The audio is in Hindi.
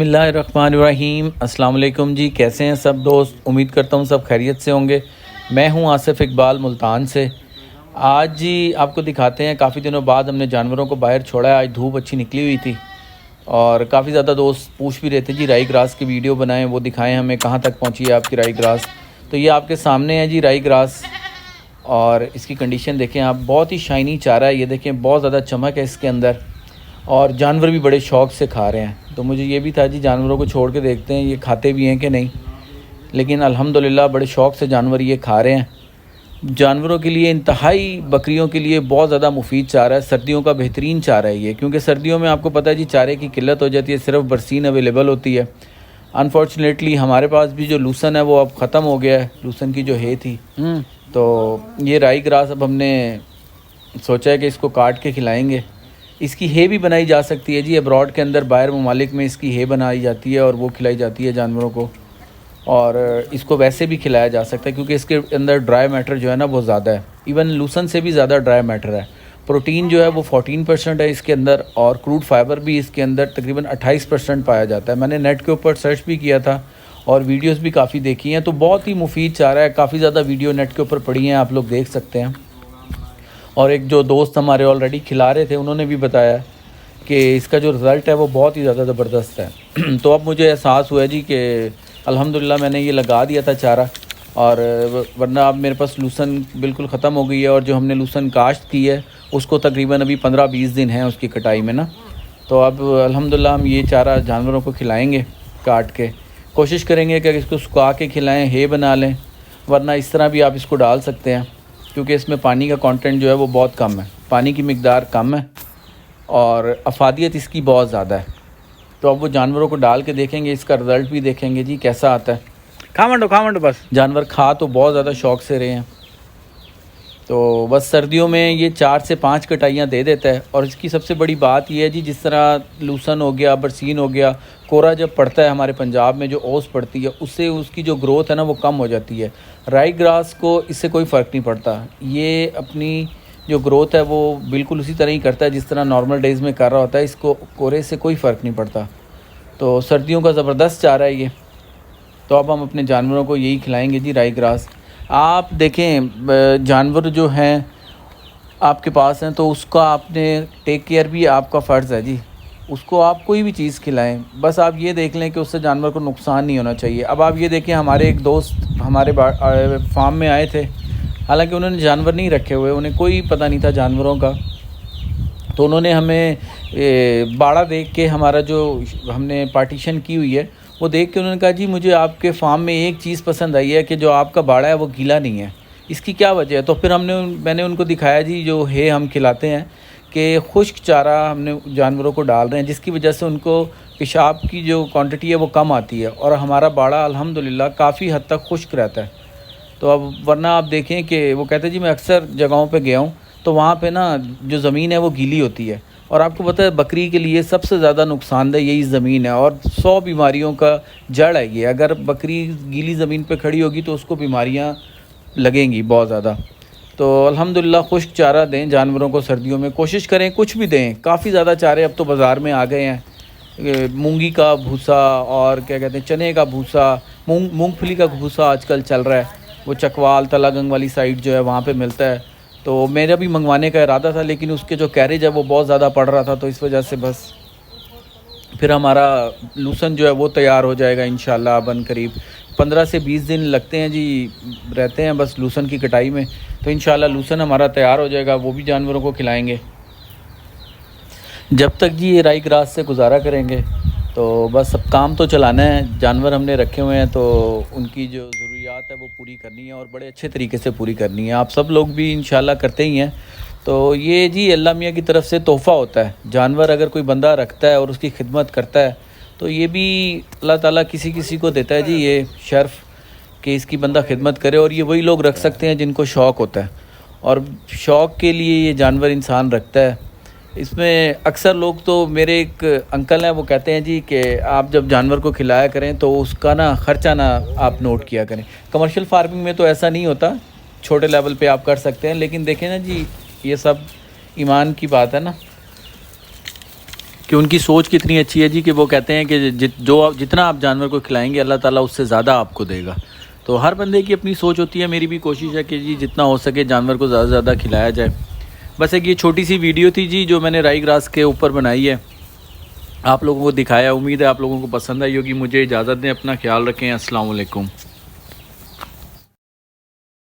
बिस्मिल्लाहिर्रहमानिर्रहीम। अस्सलाम वालेकुम जी, कैसे हैं सब दोस्त। उम्मीद करता हूँ सब खैरियत से होंगे। मैं हूँ आसिफ इकबाल मुल्तान से। आज जी आपको दिखाते हैं, काफ़ी दिनों बाद हमने जानवरों को बाहर छोड़ा है। आज धूप अच्छी निकली हुई थी और काफ़ी ज़्यादा दोस्त पूछ भी रहे थे जी राई ग्रास की वीडियो बनाएं, वो दिखाएं हमें कहाँ तक पहुँची है आपकी राई ग्रास। तो ये आपके सामने है जी राई ग्रास और इसकी कंडीशन देखें आप, बहुत ही शाइनी चारा है। ये देखें बहुत ज़्यादा चमक है इसके अंदर और जानवर भी बड़े शौक़ से खा रहे हैं। तो मुझे ये भी था जी जानवरों को छोड़ के देखते हैं ये खाते भी हैं कि नहीं, लेकिन अल्हम्दुलिल्लाह बड़े शौक़ से जानवर ये खा रहे हैं। जानवरों के लिए इंतहाई, बकरियों के लिए बहुत ज़्यादा मुफीद चारा है। सर्दियों का बेहतरीन चारा है ये, क्योंकि सर्दियों में आपको पता है जी चारे की किल्लत हो जाती है, सिर्फ बरसीन अवेलेबल होती है। अनफॉर्चुनेटली हमारे पास भी जो लूसन है वो अब ख़त्म हो गया है, लूसन की जो है थी। तो ये राई ग्रास अब हमने सोचा है कि इसको काट के खिलाएँगे। इसकी है भी बनाई जा सकती है जी, अब्रॉड के अंदर बाहर ममालिक में इसकी है बनाई जाती है और वो खिलाई जाती है जानवरों को। और इसको वैसे भी खिलाया जा सकता है क्योंकि इसके अंदर ड्राई मैटर जो है ना वो ज़्यादा है, इवन लूसन से भी ज़्यादा ड्राई मैटर है। प्रोटीन जो है वो 14% है इसके अंदर और क्रूड फाइबर भी इसके अंदर तकरीबन 28% पाया जाता है। मैंने नेट के ऊपर सर्च भी किया था और वीडियोस भी काफ़ी देखी हैं, तो बहुत ही मुफीद चारा है। काफ़ी ज़्यादा वीडियो नेट के ऊपर पड़ी हैं, आप लोग देख सकते हैं। और एक जो दोस्त हमारे ऑलरेडी खिला रहे थे उन्होंने भी बताया कि इसका जो रिज़ल्ट है वो बहुत ही ज़्यादा ज़बरदस्त है। तो अब मुझे एहसास हुआ जी कि अल्हम्दुलिल्लाह मैंने ये लगा दिया था चारा, और वरना अब मेरे पास लूसन बिल्कुल ख़त्म हो गई है। और जो हमने लूसन काश्त की है उसको तकरीबन अभी 15-20 दिन हैं उसकी कटाई में ना। तो अब अल्हम्दुलिल्लाह हम ये चारा जानवरों को खिलाएँगे काट के। कोशिश करेंगे कि इसको सुखा के खिलाएँ, है बना लें, वरना इस तरह भी आप इसको डाल सकते हैं क्योंकि इसमें पानी का कंटेंट जो है वो बहुत कम है, पानी की मिकदार कम है और अफादियत इसकी बहुत ज़्यादा है। तो अब वो जानवरों को डाल के देखेंगे, इसका रिज़ल्ट भी देखेंगे जी कैसा आता है। खा मंडो बस। जानवर खा तो बहुत ज़्यादा शौक़ से रहे हैं। तो बस सर्दियों में ये 4 से 5 कटाइयाँ दे देता है। और इसकी सबसे बड़ी बात यह है जी, जिस तरह लूसन हो गया, बरसीन हो गया, कोहरा जब पड़ता है हमारे पंजाब में जो ओस पड़ती है उससे उसकी जो ग्रोथ है ना वो कम हो जाती है। राई ग्रास को इससे कोई फ़र्क नहीं पड़ता, ये अपनी जो ग्रोथ है वो बिल्कुल उसी तरह ही करता है जिस तरह नॉर्मल डेज़ में कर रहा होता है। इसको कोहरे से कोई फ़र्क नहीं पड़ता। तो सर्दियों का ज़बरदस्त चारा है ये। तो अब हम अपने जानवरों को यही खिलाएँगे जी, राई ग्रास। आप देखें जानवर जो हैं आपके पास हैं तो उसका आपने टेक केयर भी आपका फ़र्ज़ है जी। उसको आप कोई भी चीज़ खिलाएं, बस आप ये देख लें कि उससे जानवर को नुकसान नहीं होना चाहिए। अब आप ये देखें, हमारे एक दोस्त हमारे फार्म में आए थे, हालांकि उन्होंने जानवर नहीं रखे हुए, उन्हें कोई पता नहीं था जानवरों का। तो उन्होंने हमें बाड़ा देख के, हमारा जो हमने पार्टीशन की हुई है वो देख के उन्होंने कहा जी मुझे आपके फार्म में एक चीज़ पसंद आई है कि जो आपका बाड़ा है वो गीला नहीं है, इसकी क्या वजह है। तो फिर मैंने उनको दिखाया जी जो है हम खिलाते हैं कि खुश्क चारा हमने जानवरों को डाल रहे हैं, जिसकी वजह से उनको पेशाब की जो क्वांटिटी है वो कम आती है और हमारा बाड़ा अल्हम्दुलिल्लाह काफ़ी हद तक खुश्क रहता है। तो अब वरना आप देखें कि वो कहते हैं जी मैं अक्सर जगहों पे गया हूँ तो वहाँ पे ना जो ज़मीन है वो गीली होती है, और आपको पता है बकरी के लिए सबसे ज़्यादा नुकसानदेह यही ज़मीन है और 100 बीमारियों का जड़ है ये। अगर बकरी गीली ज़मीन पे खड़ी होगी तो उसको बीमारियाँ लगेंगी बहुत ज़्यादा। तो अल्हम्दुलिल्लाह खुश्क चारा दें जानवरों को सर्दियों में, कोशिश करें कुछ भी दें। काफ़ी ज़्यादा चारे अब तो बाज़ार में आ गए हैं, मूंगी का भूसा और क्या कहते हैं चने का भूसा, मूंगफली का भूसा आजकल चल रहा है, वो चकवाल तलागंग वाली साइड जो है वहाँ पे मिलता है। तो मेरा भी मंगवाने का इरादा था, लेकिन उसके जो कैरेज है वो बहुत ज़्यादा पड़ रहा था, तो इस वजह से बस फिर हमारा लूसन जो है वो तैयार हो जाएगा इंशाल्लाह। बन करीब 15 से 20 दिन लगते हैं जी, रहते हैं बस लूसन की कटाई में। तो इंशाल्लाह लूसन हमारा तैयार हो जाएगा, वो भी जानवरों को खिलाएँगे। जब तक जी ये राई ग्रास से गुजारा करेंगे तो बस अब काम तो चलाना है। जानवर हमने रखे हुए हैं तो उनकी जो ज़रूरियात है वो पूरी करनी है और बड़े अच्छे तरीके से पूरी करनी है। आप सब लोग भी इंशाल्लाह करते ही हैं। तो ये जी अल्लाह मियाँ की तरफ से तोहफ़ा होता है। जानवर अगर कोई बंदा रखता है और उसकी खिदमत करता है तो ये भी अल्लाह ताला किसी किसी को देता है जी ये शर्फ़ कि इसकी बंदा खिदमत करे। और ये वही लोग रख सकते हैं जिनको शौक़ होता है, और शौक़ के लिए ये जानवर इंसान रखता है। इसमें अक्सर लोग, तो मेरे एक अंकल हैं वो कहते हैं जी कि आप जब जानवर को खिलाया करें तो उसका ना ख़र्चा ना आप नोट किया करें। कमर्शियल फार्मिंग में तो ऐसा नहीं होता, छोटे लेवल पे आप कर सकते हैं, लेकिन देखें ना जी ये सब ईमान की बात है ना कि उनकी सोच कितनी अच्छी है जी कि वो कहते हैं कि जितना आप जानवर को खिलाएंगे अल्लाह ताला उससे ज़्यादा आपको देगा। तो हर बंदे की अपनी सोच होती है। मेरी भी कोशिश है कि जी जितना हो सके जानवर को ज़्यादा से ज़्यादा खिलाया जाए। बस एक ये छोटी सी वीडियो थी जी जो मैंने राई ग्रास के ऊपर बनाई है, आप लोगों को दिखाया। उम्मीद है आप लोगों को पसंद आई होगी। मुझे इजाज़त दें, अपना ख्याल रखें। अस्सलाम वालेकुम।